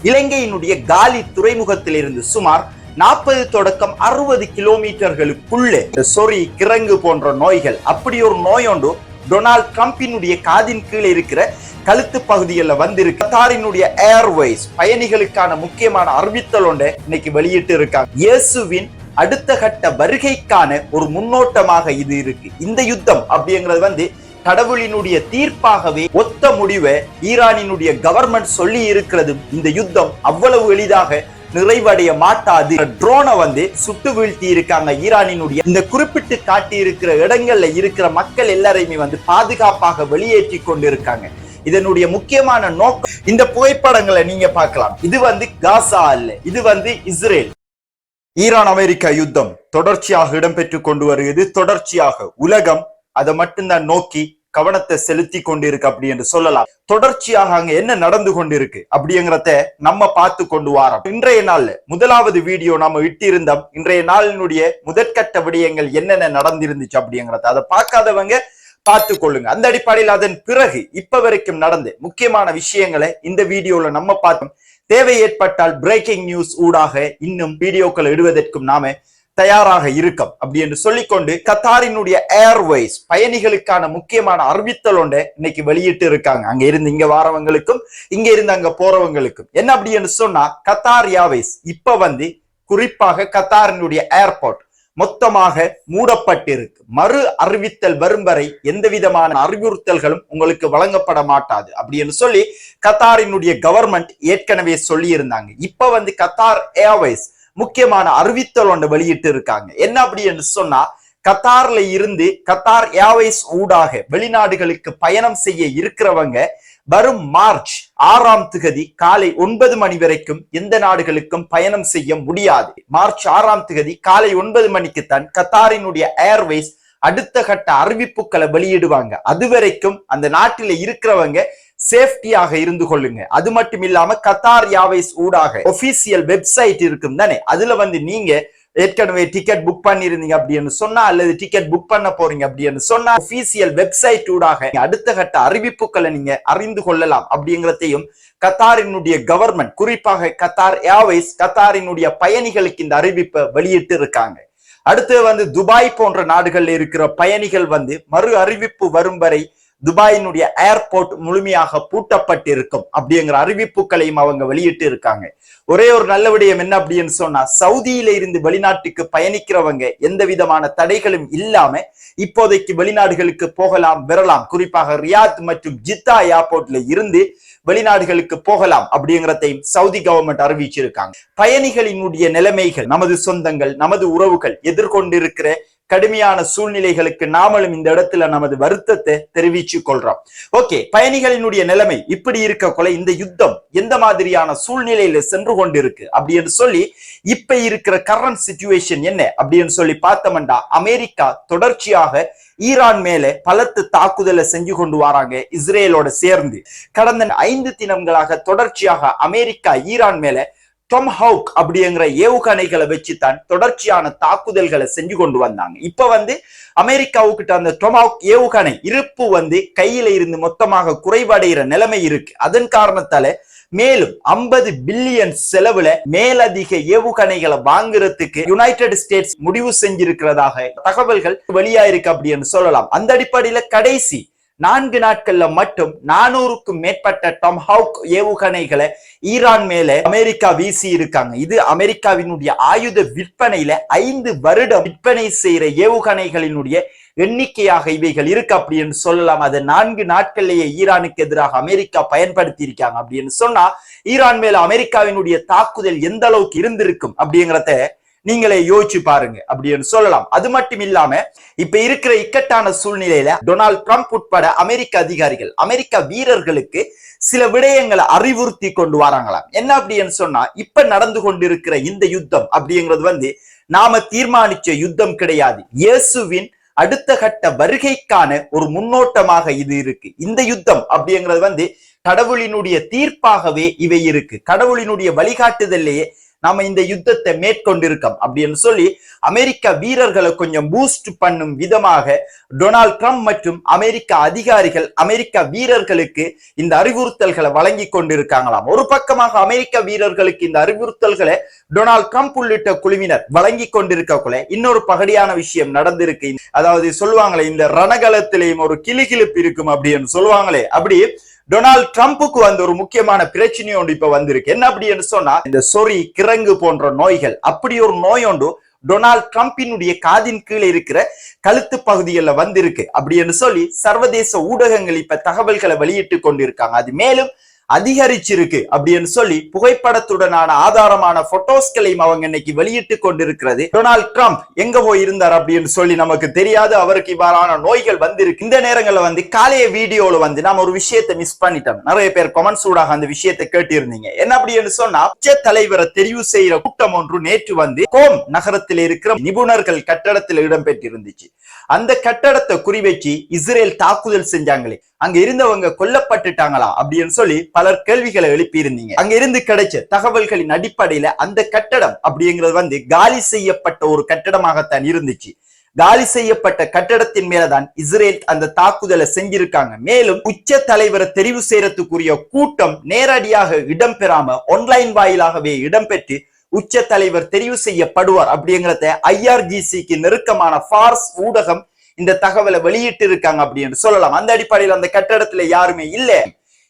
இலங்கையினுடைய காலி துறைமுகத்திலிருந்து சுமார் 40 தொடக்கம் 60 கிலோமீட்டர்களுக்குள்ளே சொறி கிரங்கு போன்ற நோய்கள், அப்படி ஒரு நோய் ஒன்று டொனால்ட் ட்ரம்பினுடைய காதின் கீழே இருக்கிற கழுத்து பகுதிகளில் வந்திருக்கு. கத்தாரினுடைய ஏர்வேஸ் பயணிகளுக்கான முக்கியமான அறிவித்தல் ஒன்றை இன்னைக்கு வெளியிட்டு இருக்காங்க. இயேசுவின் அடுத்த கட்ட வருகைக்கான ஒரு முன்னோட்டமாக இது இருக்கு. இந்த யுத்தம் அப்படிங்கிறது கடவுளினுடைய தீர்ப்பாகவே ஒத்த முடிவை ஈரானினுடைய கவர்மெண்ட் சொல்லி இருக்கிறது. இந்த யுத்தம் அவ்வளவு எளிதாக நிறைவடைய மாட்டாது. ட்ரோனை சுட்டு வீழ்த்தி இருக்காங்க. ஈரானினுடைய இந்த குறிப்பிட்டு காட்டி இருக்கிற இடங்கள்ல இருக்கிற மக்கள் எல்லாரையுமே பாதுகாப்பாக வெளியேற்றி கொண்டிருக்காங்க. இதனுடைய முக்கியமான நோக்கம், இந்த புகைப்படங்களை நீங்க பார்க்கலாம். இது காசா அல்ல, இது இஸ்ரேல். ஈரான் அமெரிக்கா யுத்தம் தொடர்ச்சியாக இடம்பெற்றுக் கொண்டு வருகிறது. தொடர்ச்சியாக உலகம் அதை மட்டும்தான் நோக்கி கவனத்தை செலுத்தி கொண்டிருக்கு அப்படி என்று சொல்லலாம். தொடர்ச்சியாக அங்க என்ன நடந்து கொண்டிருக்கு அப்படிங்கிறத நம்ம பார்த்து கொண்டு வரோம். இன்றைய நாள்ல முதலாவது வீடியோ நாம இட்டிருந்தோம். இன்றைய நாளினுடைய முதற்கட்ட விடயங்கள் என்னென்ன நடந்திருந்துச்சு அப்படிங்கிறத அதை பார்க்காதவங்க பார்த்து கொள்ளுங்க. அந்த அடிப்படையில் அதன் பிறகு இப்ப வரைக்கும் நடந்த முக்கியமான விஷயங்களை இந்த வீடியோல நம்ம பார்த்தோம். தேவை ஏற்பட்டால் பிரேக்கிங் நியூஸ் ஊடாக இன்னும் வீடியோக்களை இடுவதற்கும் நாம தயாராக இருக்கும் அப்படி என்று சொல்லிக்கொண்டு, கத்தாரினுடைய ஏர்வேஸ் பயணிகளுக்கான முக்கியமான அறிவித்தல் ஒன்றை இன்னைக்கு வெளியிட்டு இருக்காங்க. அங்க இருந்து இங்க வாரவங்களுக்கும் இங்க இருந்து அங்க போறவங்களுக்கும் என்ன அப்படி என்று சொன்னா, கத்தார் ஏர்வேஸ் இப்ப குறிப்பாக கத்தாரினுடைய ஏர்போர்ட் மொத்தமாக மூடப்பட்டிருக்கு. மறு அறிவித்தல் வரும் வரை எந்த விதமான அறிவுறுத்தல்களும் உங்களுக்கு வழங்கப்பட மாட்டாது அப்படி என்று சொல்லி கத்தாரினுடைய கவர்மெண்ட் ஏற்கனவே சொல்லி இருந்தாங்க. இப்ப கத்தார் ஏர்வேஸ் முக்கியமான அறிவித்தல் ஒன்று வெளியிட்டு இருக்காங்க. என்ன அப்படி என்று சொன்னா, கத்தார்ல இருந்து கத்தார் ஏர்வேஸ் ஊடாக வெளிநாடுகளுக்கு பயணம் செய்ய இருக்கிறவங்க வரும் மார்ச் 6ஆம் தேதி காலை 9 மணி வரைக்கும் எந்த நாடுகளுக்கும் பயணம் செய்ய முடியாது. மார்ச் 6ஆம் தேதி காலை 9 மணிக்குத்தான் கத்தாரினுடைய ஏர்வேஸ் அடுத்த கட்ட அறிவிப்புகளை வெளியிடுவாங்க. அது வரைக்கும் அந்த நாட்டில இருக்கிறவங்க சேஃப்டியாக இருந்து கொள்ளுங்க. அது மட்டும் இல்லாம கத்தார் ஏர்வேஸ் ஊடாக ஒபிஷியல் வெப்சைட் இருக்கும் தானே, அதுல நீங்க ஏற்கனவே டிக்கெட் புக் பண்ணிருந்தீங்க அப்படின்னு சொன்னா, அல்லது டிக்கெட் புக் பண்ண போறீங்க அப்படின்னு சொன்னா, ஒபிஷியல் வெப்சைட் ஊடாக அடுத்த கட்ட அறிவிப்புகளை நீங்க அறிந்து கொள்ளலாம் அப்படிங்கிறதையும் கத்தாரினுடைய கவர்மெண்ட், குறிப்பாக கத்தார் ஏர்வேஸ் கத்தாரினுடைய பயணிகளுக்கு இந்த அறிவிப்பை வெளியிட்டு இருக்காங்க. அடுத்து துபாய் போன்ற நாடுகள்ல இருக்கிற பயணிகள் மறு அறிவிப்பு வரும் வரை துபாயினுடைய ஏர்போர்ட் முழுமையாக பூட்டப்பட்டிருக்கும் அப்படிங்கிற அறிவிப்புகளையும் அவங்க வெளியிட்டு இருக்காங்க. ஒரே ஒரு நல்ல விடயம் என்ன அப்படின்னு சொன்னா, சவுதியில இருந்து வெளிநாட்டுக்கு பயணிக்கிறவங்க எந்த விதமான தடைகளும் இல்லாம இப்போதைக்கு வெளிநாடுகளுக்கு போகலாம் வரலாம். குறிப்பாக ரியாத் மற்றும் ஜித்தா ஏர்போர்ட்ல இருந்து வெளிநாடுகளுக்கு போகலாம் அப்படிங்கிறதையும் சவுதி கவர்மெண்ட் அறிவிச்சிருக்காங்க. பயணிகளினுடைய நிலைமைகள், நமது சொந்தங்கள் நமது உறவுகள் எதிர்கொண்டிருக்கிற கடுமையான சூழ்நிலைகளுக்கு நாமளும் இந்த இடத்துல நமது வருத்தத்தை தெரிவிச்சு கொள்றோம். ஓகே, பயணிகளினுடைய நிலைமை இப்படி இருக்க இந்த யுத்தம் எந்த மாதிரியான சூழ்நிலையில சென்று கொண்டிருக்கு அப்படின்னு சொல்லி இப்ப இருக்கிற கரண்ட் சிச்சுவேஷன் என்ன அப்படின்னு சொல்லி பார்த்தோம்னா, அமெரிக்கா தொடர்ச்சியாக ஈரான் மேல பலத்து தாக்குதலை செஞ்சு கொண்டு வராங்க. இஸ்ரேலோட சேர்ந்து கடந்த 5 தினங்களாக தொடர்ச்சியாக அமெரிக்கா ஈரான் மேல டொமஹாக் அப்படிங்கிற ஏவுகணைகளை வச்சுதான் தொடர்ச்சியான தாக்குதல்களை செஞ்சு கொண்டு வந்தாங்க. இப்ப அமெரிக்காவுக்கிட்ட அந்த டொமஹாக் ஏவுகணை இருப்பு கையில இருந்து மொத்தமாக குறைவடைகிற நிலைமை இருக்கு. அதன் காரணத்தால மேலும் 50 பில்லியன் செலவுல மேலதிக ஏவுகணைகளை வாங்குறதுக்கு யுனைடெட் ஸ்டேட்ஸ் முடிவு செஞ்சிருக்கிறதாக தகவல்கள் வெளியாயிருக்கு அப்படின்னு சொல்லலாம். அந்த அடிப்படையில கடைசி 4 நாட்கள்ல மட்டும் 400க்கும் மேற்பட்ட டொமஹாக் ஏவுகணைகளை ஈரான் மேல அமெரிக்கா வீசி இருக்காங்க. இது அமெரிக்காவினுடைய ஆயுத விற்பனையில 5 வருடம் விற்பனை செய்யற ஏவுகணைகளினுடைய எண்ணிக்கையாக இவைகள் இருக்கு அப்படின்னு சொல்லலாம். அதை 4 நாட்கள்லயே ஈரானுக்கு எதிராக அமெரிக்கா பயன்படுத்தி இருக்காங்க அப்படின்னு சொன்னா, ஈரான் மேல அமெரிக்காவினுடைய தாக்குதல் எந்த அளவுக்கு இருந்திருக்கும் அப்படிங்கிறத நீங்களே யோசிச்சு பாருங்க அப்படின்னு சொல்லலாம். அது மட்டும் இல்லாம இப்ப இருக்கிற இக்கட்டான சூழ்நிலையில டொனால்ட் ட்ரம்ப் உட்பட அமெரிக்க அதிகாரிகள், அமெரிக்க வீரர்களுக்கு சில விடயங்களை அறிவுறுத்தி கொண்டு வராங்களாம். என்ன அப்படின்னு சொன்னா, இப்ப நடந்து கொண்டிருக்கிற இந்த யுத்தம் அப்படிங்கிறது நாம தீர்மானிச்ச யுத்தம் கிடையாது. இயேசுவின் அடுத்த கட்ட வருகைக்கான ஒரு முன்னோட்டமாக இது இருக்கு. இந்த யுத்தம் அப்படிங்கிறது கடவுளினுடைய தீர்ப்பாகவே இவை இருக்கு. கடவுளினுடைய வழிகாட்டுதல்லையே நாம இந்த யுத்தத்தை மேற்கொண்டிருக்கோம் அப்படின்னு சொல்லி அமெரிக்க வீரர்களை கொஞ்சம் பூஸ்ட் பண்ணும் விதமாக டொனால்ட் ட்ரம்ப் மற்றும் அமெரிக்க அதிகாரிகள் அமெரிக்க வீரர்களுக்கு இந்த அறிவுறுத்தல்களை வழங்கி கொண்டிருக்காங்களாம். ஒரு பக்கமாக அமெரிக்க வீரர்களுக்கு இந்த அறிவுறுத்தல்களை டொனால்ட் ட்ரம்ப் உள்ளிட்ட குழுவினர் வழங்கி கொண்டிருக்கக்குள்ள இன்னொரு பகடியான விஷயம் நடந்திருக்கு. அதாவது சொல்லுவாங்களே, இந்த ரணகலத்திலேயும் ஒரு கிளுகிழுப்பு இருக்கும் அப்படின்னு சொல்லுவாங்களே, அப்படி டொனால்ட் ட்ரம்புக்கு வந்து ஒரு முக்கியமான பிரச்சனை ஒன்று இப்ப வந்திருக்கு. என்ன அப்படின்னு சொன்னா, இந்த சொறி கிரங்கு போன்ற நோய்கள், அப்படி ஒரு நோய் ஒன்று டொனால்ட் ட்ரம்பினுடைய காதின் கீழே இருக்கிற கழுத்து பகுதிகளில் வந்திருக்கு அப்படின்னு சொல்லி சர்வதேச ஊடகங்கள் இப்ப தகவல்களை வெளியிட்டு கொண்டிருக்காங்க. அது மேலும் அதிகரிச்சிருக்கு அப்படின்னு சொல்லி புகைப்படத்துடனான ஆதாரமான போட்டோஸ்களையும் அவங்க இன்னைக்கு வெளியிட்டு கொண்டிருக்கிறது. டொனால்ட் ட்ரம்ப் எங்க போய் இருந்தார் அப்படின்னு சொல்லி நமக்கு தெரியாது. அவருக்கு இவ்வாறான நோய்கள் வந்திருக்கு. இந்த நேரங்களில் வந்து காலைய வீடியோல வந்து நாம ஒரு விஷயத்தை மிஸ் பண்ணிட்டோம். நிறைய பேர் கமெண்ட்ஸ் ஊடாக அந்த விஷயத்தை கேட்டிருந்தீங்க. என்ன அப்படின்னு சொன்னா, உச்ச தலைவரை தெரிவு செய்யற கூட்டம் ஒன்று நேற்று வந்து கோம் நகரத்தில் இருக்கிற நிபுணர்கள் கட்டடத்தில் இடம்பெற்றிருந்துச்சு. அந்த கட்டடத்தை குறிவச்சு இஸ்ரேல் தாக்குதல் செஞ்சாங்களே, அங்க இருந்தவங்க கொல்லப்பட்டுட்டாங்களா அப்படின்னு சொல்லி பலர் கேள்விகளை எழுப்பி இருந்தீங்க. அங்க இருந்து கிடைச்ச தகவல்களின் அடிப்படையில அந்த கட்டடம் அப்படிங்கிறது வந்து காலி செய்யப்பட்ட ஒரு கட்டடமாகத்தான் இருந்துச்சு. காலி செய்யப்பட்ட கட்டடத்தின் மேலதான் இஸ்ரேல் அந்த தாக்குதலை செஞ்சிருக்காங்க. மேலும் உச்ச தலைவரை தெரிவு செய்யறதுக்குரிய கூட்டம் நேரடியாக இடம்பெறாம ஆன்லைன் வாயிலாகவே இடம்பெற்று உச்ச தலைவர் தெரிவு செய்யப்படுவார் அப்படிங்கிறத IRGCக்கு நெருக்கமான ஃபார்ஸ் ஊடகம் இந்த தகவலை வெளியிட்டு இருக்காங்க அப்படின்னு சொல்லலாம். அந்த அடிப்படையில் அந்த கட்டடத்துல யாருமே இல்ல.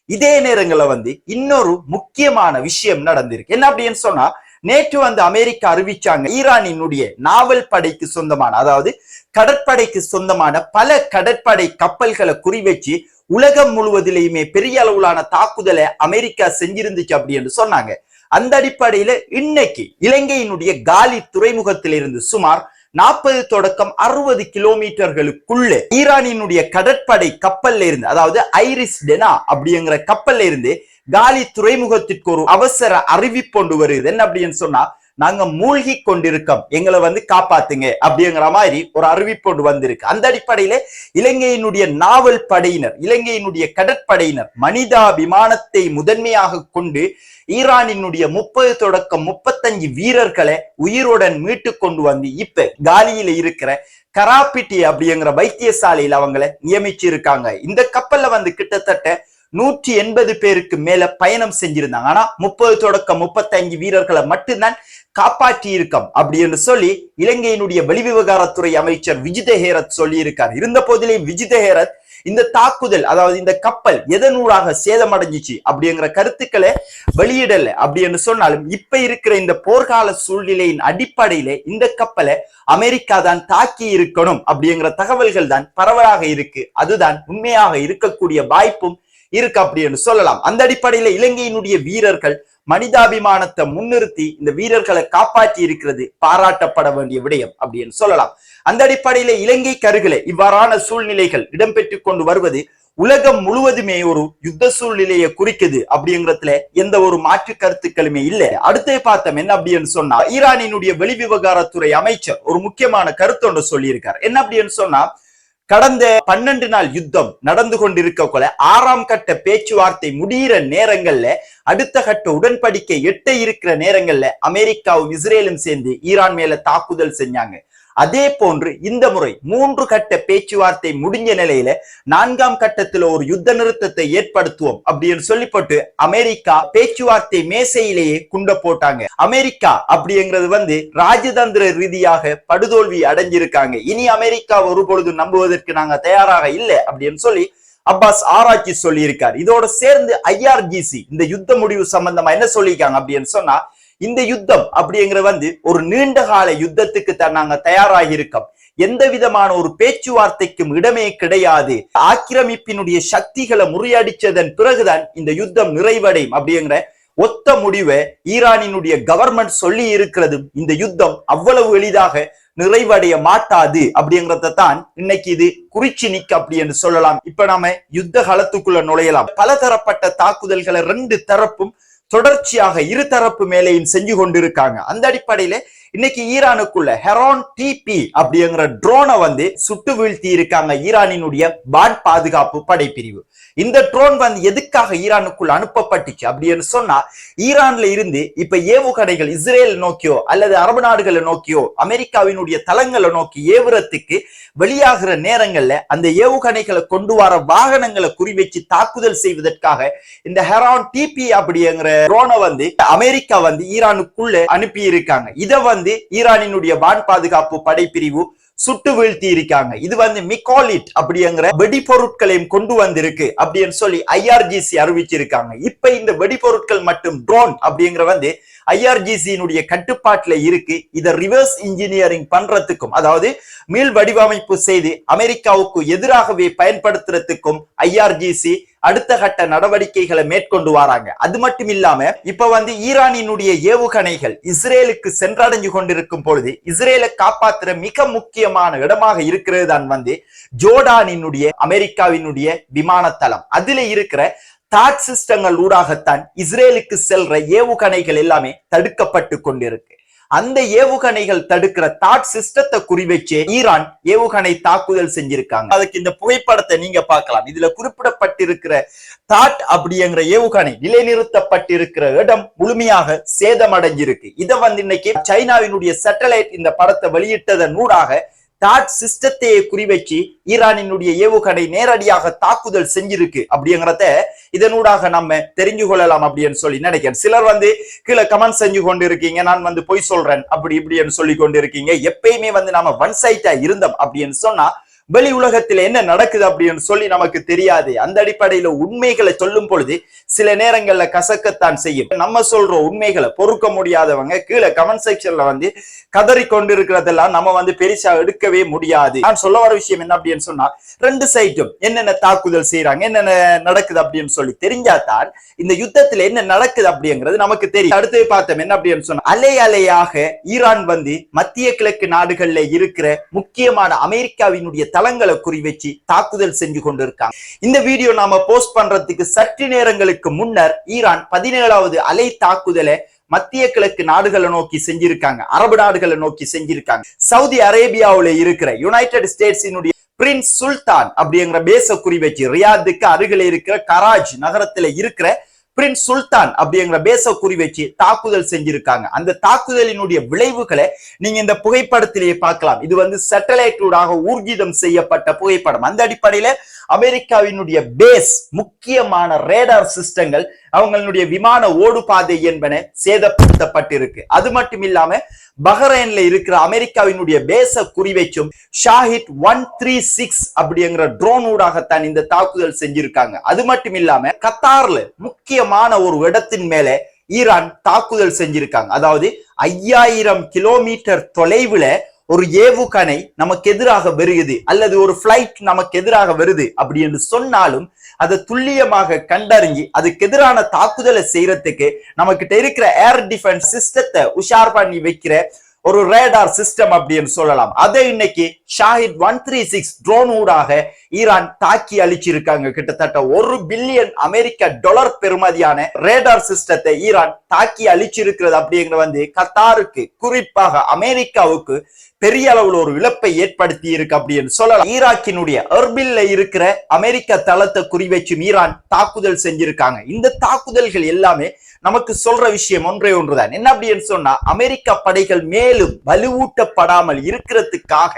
இதே நேரங்களில் வந்து இன்னொரு முக்கியமான விஷயம் நடந்திருக்கு. என்ன அப்படின்னு சொன்னா, நேற்று வந்து அமெரிக்கா அறிவிச்சாங்க, ஈரானினுடைய நாவல் படைக்கு சொந்தமான, அதாவது கடற்படைக்கு சொந்தமான பல கடற்படை கப்பல்களை குறிவச்சு உலகம் முழுவதிலேயுமே பெரிய அளவிலான தாக்குதலை அமெரிக்கா செஞ்சிருந்துச்சு அப்படின்னு சொன்னாங்க. அந்த அடிப்படையில இன்னைக்கு இலங்கையினுடைய காலி துறைமுகத்திலிருந்து சுமார் 40 தொடக்கம் 60 கிலோமீட்டர்களுக்குள்ள ஈரானினுடைய கடற்படை கப்பல்ல இருந்து, அதாவது ஐரிஸ் டெனா அப்படிங்கிற கப்பல்ல இருந்து காலி துறைமுகத்திற்கு ஒரு அவசர அறிவிப்பு கொண்டு வருது. என்ன அப்படின்னு சொன்னா, நாங்க மூழ்கி கொண்டிருக்கோம், எங்களை வந்து காப்பாத்துங்க அப்படிங்கிற மாதிரி ஒரு அறிவிப்பு கொண்டு வந்திருக்கு. அந்த அடிப்படையில இலங்கையினுடைய நாவல் படையினர், இலங்கையினுடைய கடற்படையினர் மனிதாபிமானத்தை முதன்மையாக கொண்டு ஈரானினுடைய 30 தொடக்கம் 35 வீரர்களை உயிருடன் மீட்டு கொண்டு வந்து இப்ப காலியில இருக்கிற கராபிட்டி அப்படிங்கிற வைத்தியசாலையில் அவங்களை நியமிச்சு இருக்காங்க. இந்த கப்பல்ல வந்து கிட்டத்தட்ட 180 பேருக்கு மேல பயணம் செஞ்சிருந்தாங்க. ஆனா 30 தொடக்கம் 35 வீரர்களை மட்டும்தான் காப்பாற்றி இருக்கோம் அப்படின்னு சொல்லி இலங்கையினுடைய வெளிவிவகாரத்துறை அமைச்சர் விஜித ஹேரத் சொல்லி இருக்கார். இருந்த போதிலும் விஜித ஹேரத் இந்த தாக்குதல், அதாவது இந்த கப்பல் எதனூடாக சேதமடைஞ்சிச்சு அப்படிங்கிற கருத்துக்களை வெளியிடல அப்படின்னு சொன்னாலும், இப்ப இருக்கிற இந்த போர்க்கால சூழ்நிலையின் அடிப்படையில இந்த கப்பலை அமெரிக்கா தான் தாக்கி இருக்கணும் அப்படிங்கிற தகவல்கள் தான் பரவலாக இருக்கு. அதுதான் உண்மையாக இருக்கக்கூடிய வாய்ப்பும் இருக்கு அப்படின்னு சொல்லலாம். அந்த அடிப்படையில இலங்கையினுடைய வீரர்கள் மனிதாபிமானத்தை முன்னிறுத்தி இந்த வீரர்களை காப்பாற்றி இருக்கிறது பாராட்டப்பட வேண்டிய விடயம் அப்படின்னு சொல்லலாம். அந்த அடிப்படையில இலங்கை கருகில இவ்வாறான சூழ்நிலைகள் இடம்பெற்று கொண்டு வருவது உலகம் முழுவதுமே ஒரு யுத்த சூழ்நிலையை குறிக்குது அப்படிங்கிறதுல எந்த ஒரு மாற்று கருத்துக்களுமே இல்லை. அடுத்து பார்த்தோம் என்ன அப்படின்னு சொன்னா, ஈரானினுடைய வெளிவிவகாரத்துறை அமைச்சர் ஒரு முக்கியமான கருத்து ஒன்று சொல்லியிருக்கார். என்ன அப்படின்னு சொன்னா, கடந்த 12 நாள் யுத்தம் நடந்து கொண்டிருக்க 6ஆம் கட்ட பேச்சுவார்த்தை முடிகிற நேரங்கள்ல, அடுத்த கட்ட உடன்படிக்கை எட்ட இருக்கிற நேரங்கள்ல அமெரிக்காவும் இஸ்ரேலும் சேர்ந்து ஈரான் மேல தாக்குதல் செஞ்சாங்க. அதே போன்று இந்த முறை 3 கட்ட பேச்சுவார்த்தை முடிஞ்ச நிலையில 4ஆம் கட்டத்துல ஒரு யுத்த நிறுத்தத்தை ஏற்படுத்துவோம் அப்படின்னு சொல்லிப்பட்டு அமெரிக்கா பேச்சுவார்த்தை மேசையிலேயே குண்ட போட்டாங்க. அமெரிக்கா அப்படிங்கிறது வந்து ராஜதந்திர ரீதியாக படுதோல்வி அடைஞ்சிருக்காங்க. இனி அமெரிக்கா ஒரு பொழுது நம்புவதற்கு நாங்க தயாராக இல்லை அப்படின்னு சொல்லி அப்பாஸ் ஆராய்ச்சி சொல்லி இருக்காரு. இதோட சேர்ந்து IRGC இந்த யுத்த முடிவு சம்பந்தமா என்ன சொல்லியிருக்காங்க அப்படின்னு சொன்னா, இந்த யுத்தம் அப்படிங்கிறது வந்து ஒரு நீண்ட கால யுத்தத்துக்கு தான் நாங்க தயாராகி இருக்கோம். எந்த விதமான ஒரு பேச்சுவார்த்தைக்கும் இடமே கிடையாது. ஆக்கிரமிப்பினுடைய சக்திகளை முறியடிச்சதன் பிறகுதான் இந்த யுத்தம் நிறைவடையும் அப்படிங்கிற ஒத்த முடிவை ஈரானினுடைய கவர்மெண்ட் சொல்லி இருக்கிறது. இந்த யுத்தம் அவ்வளவு எளிதாக நிறைவடைய மாட்டாது அப்படிங்கறத தான் இன்னைக்கு இது குறிச்சி நிக்க அப்படி என்று சொல்லலாம். இப்ப நாம யுத்த காலத்துக்குள்ள நுழையலாம். பலதரப்பட்ட தாக்குதல்களை 2 தரப்பும் தொடர்ச்சியாக இருதரப்பு மேலேயும் செஞ்சு கொண்டிருக்காங்க. அந்த அடிப்படையில இன்னைக்கு ஈரானுக்குள்ள ஹெரான் டிபி அப்படிங்கிற ட்ரோனை வந்து சுட்டு வீழ்த்தி இருக்காங்க ஈரானினுடைய வான் பாதுகாப்பு படைப்பிரிவு. இந்த ட்ரோன் வந்து எதுக்காக ஈரானுக்குள்ள அனுப்பப்பட்டுச்சு அப்படின்னு சொன்னா, ஈரான்ல இருந்து இப்ப ஏவுகணைகள் இஸ்ரேல் நோக்கியோ அல்லது அரபு நாடுகளை நோக்கியோ அமெரிக்காவினுடைய தளங்களை நோக்கி ஏவுறதுக்கு வெளியாகிற நேரங்கள்ல அந்த ஏவுகணைகளை கொண்டு வர வாகனங்களை குறிவச்சு தாக்குதல் செய்வதற்காக இந்த ஹெரான் டிபி அப்படிங்கிற ட்ரோனை வந்து அமெரிக்கா வந்து ஈரானுக்குள்ள அனுப்பி இருக்காங்க. இதை வந்து ஈரானினுடைய வான் பாதுகாப்பு படைப்பிரிவு சுட்டு வீழ்த்தி இருக்காங்க. இது வந்து மிகாலிட் அப்படிங்கிற வெடிபொருட்களையும் கொண்டு வந்திருக்கு அப்படின்னு சொல்லி ஐஆர்ஜிசி அறிவிச்சிருக்காங்க. இப்ப இந்த வெடிபொருட்கள் மற்றும் ட்ரோன் அப்படிங்கிற வந்து ஐஆர்ஜிசியினுடைய கட்டுப்பாட்டுல இருக்கு. இதை ரிவர்ஸ் இன்ஜினியரிங் பண்றதுக்கும், அதாவது மீள் வடிவமைப்பு செய்து அமெரிக்காவுக்கு எதிராகவே பயன்படுத்துறதுக்கும் ஐஆர்ஜிசி அடுத்த கட்ட நடவடிக்கைகளை மேற்கொண்டு வராங்க. அது மட்டும் இல்லாம இப்ப வந்து ஈரானினுடைய ஏவுகணைகள் இஸ்ரேலுக்கு சென்றடைஞ்சு கொண்டிருக்கும் பொழுது இஸ்ரேலை காப்பாற்றுற மிக முக்கியமான இடமாக இருக்கிறது தான் வந்து ஜோர்டானினுடைய அமெரிக்காவினுடைய விமான தளம். அதுல இருக்கிற தாட் சிஸ்டங்கள் ஊடாகத்தான் இஸ்ரேலுக்கு செல்ற ஏவுகணைகள் எல்லாமே தடுக்கப்பட்டு கொண்டிருக்கு. அந்த ஏவுகணைகள் தடுக்கிற தாட் சிஸ்டத்தை குறிவச்சு ஈரான் ஏவுகணை தாக்குதல் செஞ்சிருக்காங்க. அதுக்கு இந்த புகைப்படத்தை நீங்க பார்க்கலாம். இதுல குறிப்பிடப்பட்டிருக்கிற தாட் அப்படிங்கிற ஏவுகணை நிலைநிறுத்தப்பட்டிருக்கிற இடம் முழுமையாக சேதமடைஞ்சிருக்கு. இதை வந்து இன்னைக்கு சைனாவினுடைய சேட்டலைட் இந்த படத்தை வெளியிட்டதன் ஊடாக தாட் சிஸ்டத்தையே குறிவச்சு ஈரானினுடைய ஏவுகணை நேரடியாக தாக்குதல் செஞ்சிருக்கு அப்படிங்கிறத இதனூடாக நம்ம தெரிஞ்சு கொள்ளலாம் அப்படின்னு சொல்லி நினைக்கிறேன். சிலர் வந்து கீழே கமெண்ட் செஞ்சு கொண்டு இருக்கீங்க, நான் வந்து பொய் சொல்றேன் அப்படி இப்படின்னு சொல்லி கொண்டு இருக்கீங்க. எப்பயுமே வந்து நாம ஒன் சைடா இருந்தோம் அப்படின்னு சொன்னா வெளி உலகத்துல என்ன நடக்குது அப்படின்னு சொல்லி நமக்கு தெரியாது. அந்த அடிப்படையில உண்மைகளை சொல்லும் பொழுது சில நேரங்கள்ல கசக்கத்தான் செய்யும். நம்ம சொல்ற உண்மைகளை பொறுக்க முடியாதவங்க கீழே கமெண்ட் செக்ஷன்ல வந்து கதறி கொண்டு இருக்கிறதெல்லாம் நம்ம வந்து பெருசா எடுக்கவே முடியாது. நான் சொல்ல வர விஷயம் என்ன அப்படின்னு சொன்னா, ரெண்டு சைடும் என்னென்ன தாக்குதல் செய்யறாங்க, என்னென்ன நடக்குது அப்படின்னு சொல்லி தெரிஞ்சாதான் இந்த யுத்தத்துல என்ன நடக்குது அப்படிங்கிறது நமக்கு தெரியும். அடுத்து பார்த்தோம் என்ன அப்படின்னு சொன்னா, அலை அலையாக ஈரான் வந்து மத்திய கிழக்கு நாடுகள்ல இருக்கிற முக்கியமான அமெரிக்காவினுடைய தளங்களை குறிவச்சு தாக்குதல் செஞ்சு கொண்டிருக்காங்க. இந்த வீடியோ நாம போஸ்ட் பண்றதுக்கு சற்று நேரங்களுக்கு முன்னர் ஈரான் 17வது அலை தாக்குதலை மத்திய கிழக்கு நாடுகளை நோக்கி செஞ்சிருக்காங்க, அரபு நாடுகளை நோக்கி செஞ்சிருக்காங்க. சவுதி அரேபியாவுல இருக்கிற யுனைடெட் ஸ்டேட்ஸினுடைய பிரின்ஸ் சுல்தான் அப்படிங்கிற பேச குறிவச்சு ரியாத்துக்கு அருகில இருக்கிற கராஜ் நகரத்துல இருக்கிற பிரின்ஸ் சுல்தான் அப்படிங்கிற பேச குறிவச்சு தாக்குதல் செஞ்சிருக்காங்க. அந்த தாக்குதலினுடைய விளைவுகளை நீங்க இந்த புகைப்படத்திலேயே பார்க்கலாம். இது வந்து சேட்டலைட்டூடாக ஊர்ஜிதம் செய்யப்பட்ட புகைப்படம். அந்த அடிப்படையில அமெரிக்காவினுடைய பேஸ், முக்கியமான ரேடார் சிஸ்டங்கள், அவங்களுடைய விமான ஓடுபாதை என்பன சேதப்படுத்தப்பட்டிருக்கு. அது மட்டும் இல்லாம பஹ்ரைன்ல இருக்கிற அமெரிக்காவினுடைய பேச குறிவைச்சும் ஷாஹித் 136 அப்படிங்கிற ட்ரோன் ஊடாகத்தான் இந்த தாக்குதல் செஞ்சிருக்காங்க. அது மட்டும் இல்லாம கத்தார்ல முக்கியமான ஒரு இடத்தின் மேல ஈரான் தாக்குதல் செஞ்சிருக்காங்க. அதாவது 5000 கிலோமீட்டர் தொலைவுல ஒரு ஏவுகணை நமக்கு எதிராக வருகிறது அல்லது ஒரு பிளைட் நமக்கு எதிராக வருது அப்படி என்று சொன்னாலும் அதை துல்லியமாக கண்டறிஞ்சு அதுக்கு எதிரான தாக்குதலை செய்யறதுக்கு நமக்கிட்ட இருக்கிற ஏர் டிஃபென்ஸ் சிஸ்டத்தை உஷார் பண்ணி வைக்கிற ஒரு ரேடார் சிஸ்டம் அப்படின்னு சொல்லலாம். அதை இன்னைக்கு ஷாஹித் 136 ட்ரோன் ஊடாக ஈரான் தாக்கி அழிச்சிருக்காங்க. கிட்டத்தட்ட $1 பில்லியன் அமெரிக்க டாலர் பெறுமதியான ரேடார் சிஸ்டத்தை ஈரான் தாக்கி அழிச்சிருக்கிறது அப்படிங்கிற வந்து கத்தாருக்கு, குறிப்பாக அமெரிக்காவுக்கு பெரிய அளவுல ஒரு இழப்பை ஏற்படுத்தி இருக்கு அப்படின்னு சொல்லலாம். ஈராக்கினுடைய எர்பில்ல இருக்கிற அமெரிக்க தளத்தை குறிவச்சும் ஈரான் தாக்குதல் செஞ்சிருக்காங்க. இந்த தாக்குதல்கள் எல்லாமே நமக்கு சொல்ற விஷயம் ஒன்றே ஒன்றுதான். என்ன அப்படின்னு சொன்னா, அமெரிக்க படைகள் மேலும் வலுவூட்டப்படாமல் இருக்கிறதுக்காக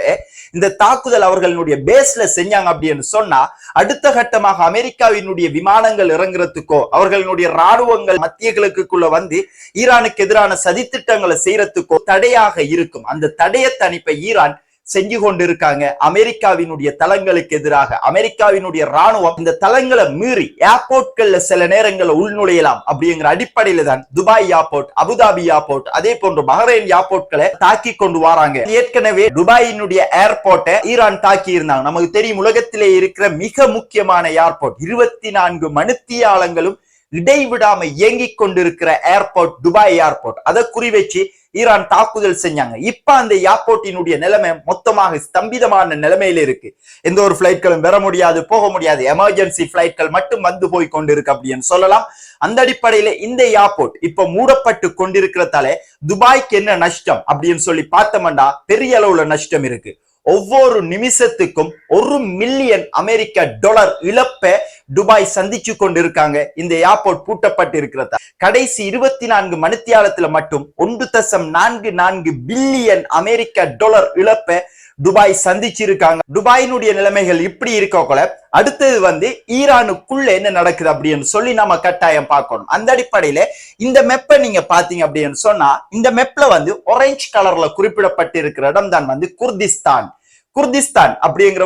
இந்த தாக்குதல் அவர்களுடைய பேஸ்ல செஞ்சாங்க அப்படின்னு சொன்னா, அடுத்த கட்டமாக அமெரிக்காவினுடைய விமானங்கள் இறங்குறதுக்கோ அவர்களுடைய ராணுவங்கள் மத்திய கிழக்குக்குள்ள வந்து ஈரானுக்கு எதிரான சதித்திட்டங்களை செய்யறதுக்கோ தடையாக இருக்கும். அந்த தடையத்தை அனுப்ப ஈரான் செஞ்சு கொண்டிருக்காங்க. அமெரிக்காவினுடைய தளங்களுக்கு எதிராக அமெரிக்காவினுடைய ராணுவம் இந்த தளங்களை மீறி ஏர்போர்ட்கள்ல சில நேரங்கள்ல உள்நுழையலாம் அப்படிங்கிற அடிப்படையில தான் துபாய் ஏர்போர்ட், அபுதாபி ஏர்போர்ட், அதே போன்று பஹ்ரைன் ஏர்போர்ட்களை தாக்கி கொண்டு வராங்க. ஏற்கனவே துபாயினுடைய ஏர்போர்ட்டை ஈரான் தாக்கி இருந்தாங்க. நமக்கு தெரியும், உலகத்திலே இருக்கிற மிக முக்கியமான ஏர்போர்ட், 24 மணித்தியாலங்களும் இடைவிடாம இயங்கிக் கொண்டிருக்கிற ஏர்போர்ட் துபாய் ஏர்போர்ட். அதை குறிவச்சு ஈரான் தாக்குதல் செஞ்சாங்க. இப்ப அந்த ஏர்போர்ட்டினுடைய நிலைமை மொத்தமாக ஸ்தம்பிதமான நிலைமையில இருக்கு. எந்த ஒரு பிளைட்களும் வர முடியாது, போக முடியாது. எமர்ஜென்சி பிளைட்கள் மட்டும் வந்து போய் கொண்டிருக்கு அப்படின்னு சொல்லலாம். அந்த அடிப்படையில இந்த ஏர்போர்ட் இப்ப மூடப்பட்டு கொண்டிருக்கிறதால துபாய்க்கு என்ன நஷ்டம் அப்படின்னு சொல்லி பார்த்தோம்னா பெரிய அளவுல நஷ்டம் இருக்கு. ஒவ்வொரு நிமிஷத்துக்கும் $1 மில்லியன் அமெரிக்க டாலர் இழப்பை துபாய் சந்திச்சு கொண்டிருக்காங்க. இந்த ஏர்போர்ட் பூட்டப்பட்டு இருக்கிறதா கடைசி 24 மணித்தியாலத்துல மட்டும் 1.44 பில்லியன் அமெரிக்க டாலர் இழப்பை துபாய் சந்திச்சிருக்காங்க. துபாயினுடைய நிலைமைகள் இப்படி இருக்கோல அடுத்தது ஈரானுக்குள்ள என்ன நடக்குது அப்படின்னு சொல்லி நாம கட்டாயம் பார்க்கணும். அந்த அடிப்படையில இந்த மெப்பை நீங்க பாத்தீங்க அப்படின்னு சொன்னா இந்த மெப்ல ஆரஞ்சு கலர்ல குறிப்பிடப்பட்டு இருக்கிற இடம் தான் குர்திஸ்தான். குர்திஸ்தான் அப்படிங்கிற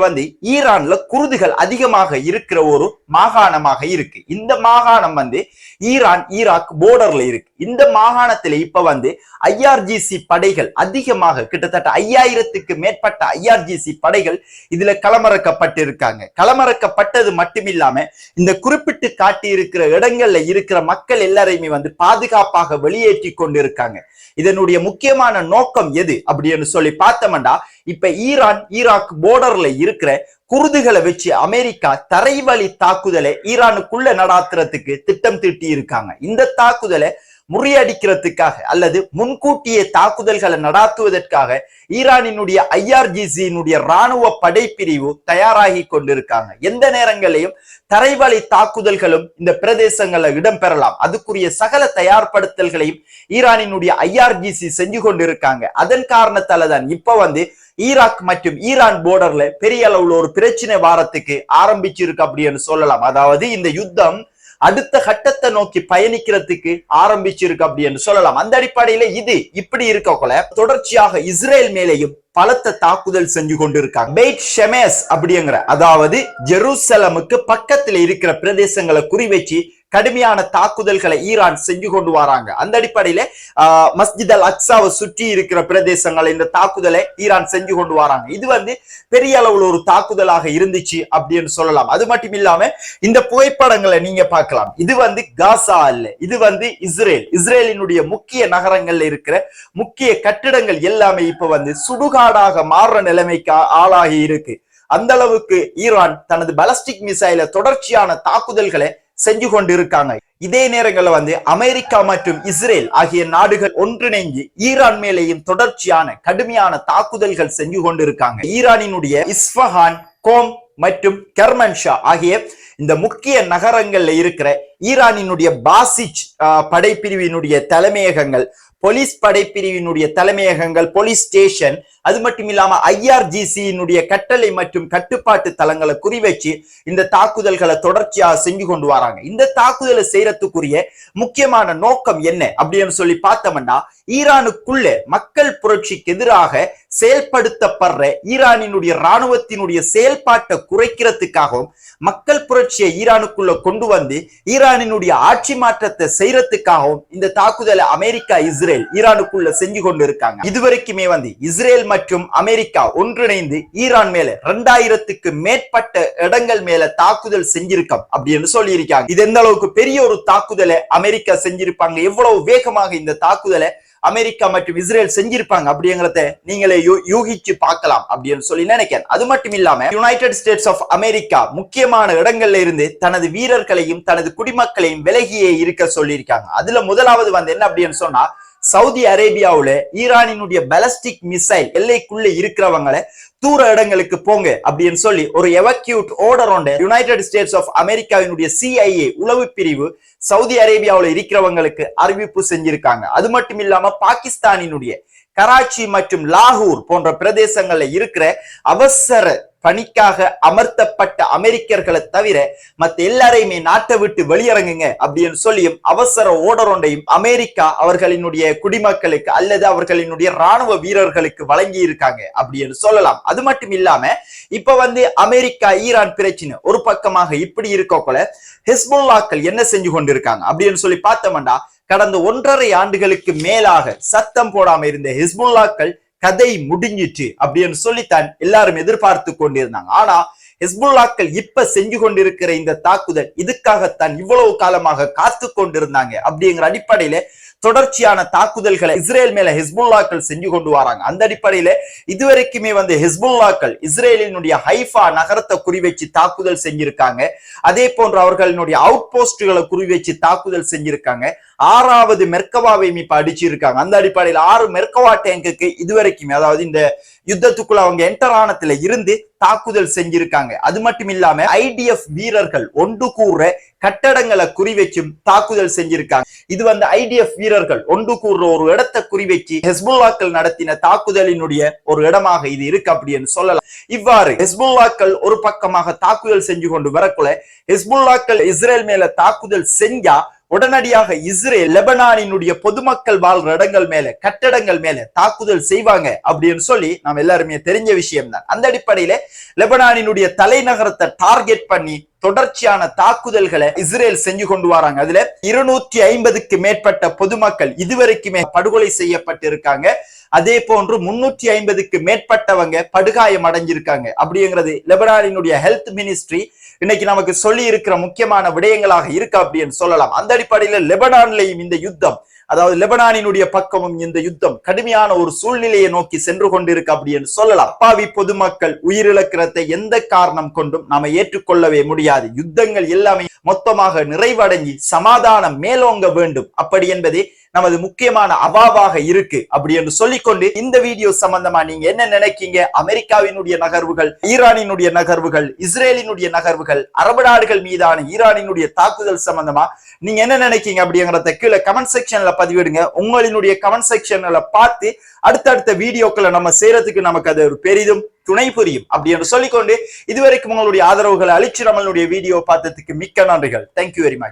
ஈரான்ல குர்துகள் அதிகமாக இருக்கிற ஒரு மாகாணமாக இருக்கு. இந்த மாகாணம் ஈரான் ஈராக் போர்டர்ல இருக்கு. இந்த மாகாணத்துல இப்ப IRGC படைகள் அதிகமாக கிட்டத்தட்ட 5000க்கு மேற்பட்ட IRGC படைகள் இதுல களமிறக்கப்பட்டு இருக்காங்க. களமிறக்கப்பட்டது மட்டுமில்லாம இந்த குறிப்பிட்டு காட்டி இருக்கிற இடங்கள்ல இருக்கிற மக்கள் எல்லாரையுமே பாதுகாப்பாக வெளியேற்றி கொண்டு இருக்காங்க. இதனுடைய முக்கியமான நோக்கம் எது அப்படின்னு சொல்லி பார்த்தோம்னா இப்ப ஈரான் ஈராக் போர்டர்ல இருக்கிற குர்துகளை வச்சு அமெரிக்கா தரைவழி தாக்குதலை ஈரானுக்குள்ள நடாத்துறதுக்கு திட்டம் தீட்டி இருக்காங்க. இந்த தாக்குதலை முறியடிக்கிறதுக்காக அல்லது முன்கூட்டியே தாக்குதல்களை நடாத்துவதற்காக ஈரானினுடைய IRGC ராணுவ படைப்பிரிவு தயாராகி கொண்டிருக்காங்க. எந்த நேரங்களையும் தரைவழி தாக்குதல்களும் இந்த பிரதேசங்கள்ல இடம்பெறலாம். அதுக்குரிய சகல தயார்படுத்தல்களையும் ஈரானினுடைய IRGC செஞ்சு கொண்டிருக்காங்க. அதன் காரணத்தால தான் இப்ப ஈராக் மற்றும் ஈரான் போர்டர்ல பெரிய அளவுல ஒரு பிரச்சனை வாரத்துக்கு ஆரம்பிச்சிருக்கு அப்படின்னு சொல்லலாம். அதாவது இந்த யுத்தம் அடுத்த கட்டத்தை நோக்கி பயணிக்கிறதுக்கு ஆரம்பிச்சிருக்கு அப்படின்னு சொல்லலாம். அந்த அடிப்படையில இது இப்படி இருக்கக்குள்ள தொடர்ச்சியாக இஸ்ரேல் மேலேயும் பலத்த தாக்குதல் செஞ்சு கொண்டிருக்காங்க. பெய்ட் ஷெமேஸ் அப்படிங்கிற அதாவது ஜெருசலமுக்கு பக்கத்துல இருக்கிற பிரதேசங்களை குறிவச்சு கடுமையான தாக்குதல்களை ஈரான் செஞ்சு கொண்டு வராங்க. அந்த அடிப்படையில மஸ்ஜித் அல் அக்ஸாவை சுற்றி இருக்கிற பிரதேசங்களை இந்த தாக்குதலை ஈரான் செஞ்சு கொண்டு வராங்க. இது பெரிய அளவுல ஒரு தாக்குதலாக இருந்துச்சு அப்படின்னு சொல்லலாம். அது மட்டும் இல்லாம இந்த புகைப்படங்களை நீங்க பார்க்கலாம். இது காசா அல்ல, இது இஸ்ரேலினுடைய முக்கிய நகரங்கள்ல இருக்கிற முக்கிய கட்டிடங்கள் எல்லாமே இப்ப சுடுகாடாக மாறுற நிலைமைக்கு ஆளாகி இருக்கு. அந்த அளவுக்கு ஈரான் தனது பாலிஸ்டிக் மிசைல தொடர்ச்சியான தாக்குதல்களை செஞ்சு கொண்டு இருக்காங்க. இதே நேரங்கள்ல அமெரிக்கா மற்றும் இஸ்ரேல் ஆகிய நாடுகள் ஒன்றிணைந்து ஈரான் மேலேயும் தொடர்ச்சியான கடுமையான தாக்குதல்கள் செஞ்சு கொண்டு இருக்காங்க. ஈரானினுடைய இஸ்ஃபஹான், கோம் மற்றும் கர்மன்ஷா ஆகிய இந்த முக்கிய நகரங்கள்ல இருக்கிற ஈரானினுடைய பாசிச் படைப்பிரிவினுடைய தலைமையகங்கள், போலீஸ் படைப்பிரிவினுடைய தலைமையகங்கள், போலீஸ் ஸ்டேஷன், அது மட்டும் இல்லாம IRGC கட்டளை மற்றும் கட்டுப்பாட்டு தளங்களை குறிவச்சு இந்த தாக்குதல்களை தொடர்ச்சியாக செஞ்சு கொண்டு வராங்க. இந்த தாக்குதலை செய்யறதுக்குரிய முக்கியமான நோக்கம் என்ன அப்படின்னு சொல்லி பார்த்தோம்னா ஈரானுக்குள்ள மக்கள் புரட்சிக்கு எதிராக செயல்படுத்தப்படுற ஈரானினுடைய ராணுவத்தினுடைய செயல்பாட்டை குறைக்கிறதுக்காகவும் மக்கள் புரட்சியை ஈரானுக்குள்ள கொண்டு ஈரானினுடைய ஆட்சி மாற்றத்தை செய்யறதுக்காகவும் இந்த தாக்குதலை அமெரிக்கா இஸ்ரேல் ஈரானுக்குள்ள செஞ்சு கொண்டு இருக்காங்க. இதுவரைக்குமே இஸ்ரேல் மற்றும் அமெரிக்கா ஒன்றிணைந்து ஈரான் மேல 2000க்கு மேற்பட்ட இடங்கள் மேல தாக்குதல் செஞ்சிருக்கோம் அப்படின்னு சொல்லி இருக்காங்க. இது எந்த அளவுக்கு பெரிய ஒரு தாக்குதலை அமெரிக்கா செஞ்சிருப்பாங்க, எவ்வளவு வேகமாக இந்த தாக்குதலை அமெரிக்கா மற்றும் இஸ்ரேல் செஞ்சிருப்பாங்க அப்படிங்கறத நீங்களே யூகிச்சு பார்க்கலாம் அப்படின்னு சொல்லி நினைக்கிறேன். அது மட்டும் இல்லாம யுனைடெட் ஸ்டேட்ஸ் ஆஃப் அமெரிக்கா முக்கியமான இடங்கள்ல இருந்து தனது வீரர்களையும் தனது குடிமக்களையும் விலகியே இருக்க சொல்லியிருக்காங்க. அதுல முதலாவது என்ன அப்படின்னு சொன்னா சவுதி அரேபியாவுல ஈரானினுடைய பாலிஸ்டிக் மிசைல் எல்லைக்குள்ள இருக்கிறவங்களை தூர இடங்களுக்கு போங்க அப்படின்னு சொல்லி ஒரு எவக்யூட் ஆர்டர் ஒன்று யுனைடெட் ஸ்டேட்ஸ் ஆஃப் அமெரிக்காவினுடைய CIA உளவு பிரிவு சவுதி அரேபியாவுல இருக்கிறவங்களுக்கு அறிவிப்பு செஞ்சிருக்காங்க. அது மட்டும் இல்லாம பாகிஸ்தானினுடைய கராச்சி மற்றும் லாகூர் போன்ற பிரதேசங்கள்ல இருக்கிற அவசர பணிக்காக அமர்த்தப்பட்ட அமெரிக்கர்களை தவிர மத்த எல்லாரையுமே நாட்டை விட்டு வெளியிறங்குங்க அப்படின்னு சொல்லியும் அவசர ஓர்டர் ஒன்றையும் அமெரிக்கா அவர்களினுடைய குடிமக்களுக்கு அல்லது அவர்களினுடைய ராணுவ வீரர்களுக்கு வழங்கி இருக்காங்க அப்படின்னு சொல்லலாம். அது மட்டும் இல்லாம இப்ப அமெரிக்கா ஈரான் பிரச்சனை ஒரு பக்கமாக இப்படி இருக்கோல ஹிஸ்புல்லாக்கள் என்ன செஞ்சு கொண்டிருக்காங்க அப்படின்னு சொல்லி பார்த்தோம்னா கடந்த 1.5 ஆண்டுகளுக்கு மேலாக சத்தம் போடாம இருந்த ஹிஸ்புல்லாக்கள் கதை முடிஞ்சிட்டு அப்படின்னு சொல்லித்தான் எல்லாரும் எதிர்பார்த்து கொண்டிருந்தாங்க. ஆனா ஹிஸ்புல்லாக்கள் இப்ப செஞ்சு கொண்டிருக்கிற இந்த தாக்குதல் இதுக்காகத்தான் இவ்வளவு காலமாக காத்து கொண்டிருந்தாங்க அப்படிங்கிற அடிப்படையில தொடர்ச்சியான தாக்குதல்களை இஸ்ரேல் மேல ஹிஸ்புல்லாக்கள் செஞ்சு கொண்டு வராங்க. அந்த அடிப்படையில இதுவரைக்குமே ஹிஸ்புல்லாக்கள் இஸ்ரேலினுடைய ஹைஃபா நகரத்தை குறிவச்சு தாக்குதல் செஞ்சிருக்காங்க. அதே போன்று அவர்களுடைய அவுட் போஸ்டுகளை குறிவச்சு தாக்குதல் செஞ்சிருக்காங்க. 6வது மெர்கவாவை இப்ப அடிச்சிருக்காங்க. அந்த அடிப்படையில் 6 மெர்கவா டேங்குக்கு இதுவரைக்குமே, அதாவது இந்த யுத்தத்துக்குள்ள அவங்க என்டர் ஆனத்துல இருந்து தாக்குதல் செஞ்சிருக்காங்க. அது மட்டும் இல்லாம IDF வீரர்கள் ஒன்று கூற கட்டடங்களை குறிவச்சும் தாக்குதல் செஞ்சிருக்காங்க. இது IDF வீரர்கள் ஒன்று கூறுற ஒரு இடத்தை குறிவச்சு ஹிஸ்புல்லாக்கள் நடத்தின தாக்குதலினுடைய ஒரு இடமாக இது இருக்கு அப்படின்னு சொல்லலாம். இவ்வாறு ஹிஸ்புல்லாக்கள் ஒரு பக்கமாக தாக்குதல் செஞ்சு கொண்டு வரக்குள்ள ஹிஸ்புல்லாக்கள் இஸ்ரேல் மேல தாக்குதல் செஞ்சா உடனடியாக இஸ்ரேல் லெபனானினுடைய பொதுமக்கள் வாழ்ற இடங்கள் மேல, கட்டடங்கள் மேல தாக்குதல் செய்வாங்க அப்படின்னு சொல்லி நாம் எல்லாருமே தெரிஞ்ச விஷயம் தான். அந்த அடிப்படையில லெபனானினுடைய தலைநகரத்தை டார்கெட் பண்ணி தொடர்ச்சியான தாக்குதல்களை இஸ்ரேல் செஞ்சு கொண்டு வராங்க. அதுல 250க்கு மேற்பட்ட பொதுமக்கள் இதுவரைக்குமே படுகொலை செய்யப்பட்டிருக்காங்க. அதே போன்று 350க்கு மேற்பட்டவங்க படுகாயம் அடைஞ்சிருக்காங்க. அப்படிங்கிறது லெபனானினுடைய ஹெல்த் மினிஸ்ட்ரி இன்னைக்கு நமக்கு சொல்லி இருக்கிற முக்கியமான விடயங்களாக இருக்கு அப்படின்னு சொல்லலாம். அந்த அடிப்படையில லெபனான்லையும் இந்த யுத்தம், அதாவது லெபனானினுடைய பக்கமும் இந்த யுத்தம் கடுமையான ஒரு சூழ்நிலையை நோக்கி சென்று கொண்டிருக்கு அப்படின்னு சொல்லலாம். அப்பாவி பொதுமக்கள் உயிரிழக்கிறதை எந்த காரணம் கொண்டும் நாம ஏற்றுக்கொள்ளவே முடியாது. யுத்தங்கள் எல்லாமே மொத்தமாக நிறைவடைஞ்சி சமாதானம் மேலோங்க வேண்டும், அப்படி என்பதே நமது முக்கியமான அவாவாக இருக்கு அப்படி என்று சொல்லிக்கொண்டு இந்த வீடியோ சம்பந்தமா நீங்க என்ன நினைக்கீங்க? அமெரிக்காவினுடைய நகர்வுகள், ஈரானினுடைய நகர்வுகள், இஸ்ரேலினுடைய நகர்வுகள், அரபு நாடுகள் மீதான ஈரானினுடைய தாக்குதல் சம்பந்தமா நீங்க என்ன நினைக்கீங்க அப்படிங்கறத கீழே கமெண்ட் செக்ஷன்ல பதிவிடுங்க. உங்களினுடைய கமெண்ட் செக்ஷன்ல பார்த்து அடுத்தடுத்த வீடியோக்களை நம்ம செய்யறதுக்கு நமக்கு அது ஒரு பெரிதும் துணை புரியும் அப்படி என்று சொல்லிக்கொண்டு இதுவரைக்கும் உங்களுடைய ஆதரவுகளை அளிச்சு நம்மளுடைய வீடியோ பார்த்ததுக்கு மிக்க நன்றிகள். Thank you very much.